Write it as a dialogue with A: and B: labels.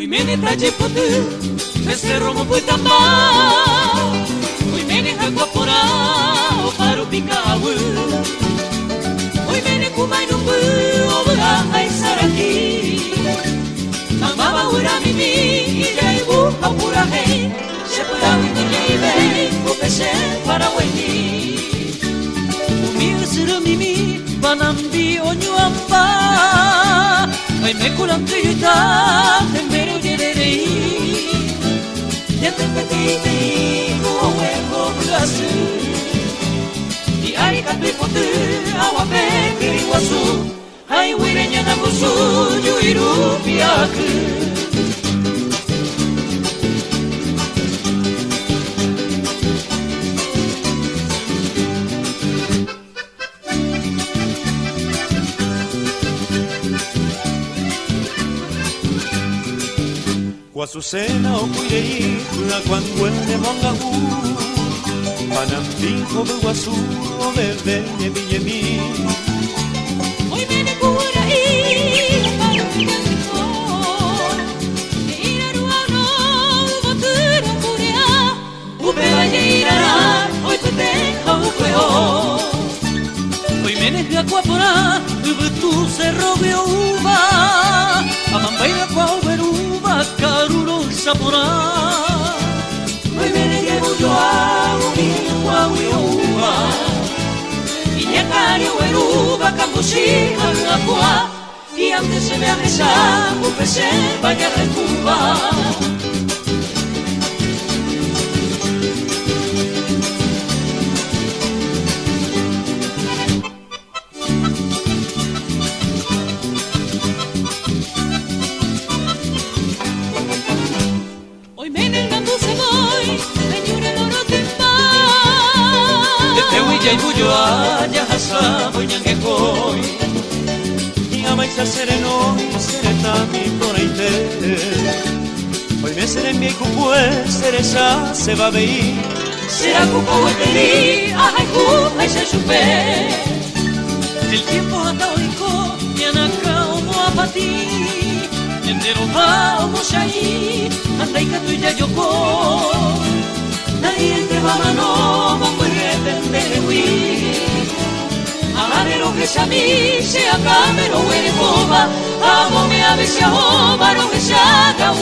A: mene taje potu Pese romo puitamba Oi mene hakapora O paru pika awu Oi mene kumai numbu Obura hai saraki Mambaba ura mimi Ijai bu hapura hei Shepura wini libe Upese para weni Umi usuru mimi Banambi onyu amba Ai me kulang tuyuta Temberu direrei Yate petite Kuwe kobulasu Di ari katui potu Awa me kiri wasu Hai wirenya namusu Yuiru piaku
B: Azucena o cuirei, la cuanguene mongahu, panambijo buguazú, o bebé de villemi.
A: Hoy viene cura y para mi iraruano, botura curea, upera yeirara, hoy te deja uqueo. Hoy viene guapora, ubutu se robio uva, amambaira cuauberuva, caruro sapora. Hoy viene llevo yo a un guauiuva, y ñacario ueruva, cambushija ngapua, y antes se me agresa, upese, vaya de Cuba. Ya hasabo ñangekoi y amaisa sereno sereta mi poreite hoy me seré mi pues seresa se va a ver será cupo hueteli ay cu ay se chupe el tiempo anda oiko y anaka omo apati entero va omo shai andaika tuya yoko nadie te va mano mambo retendewi Amaro que se a mí se acá pero huele boba amo me ave se ahoba no que se haga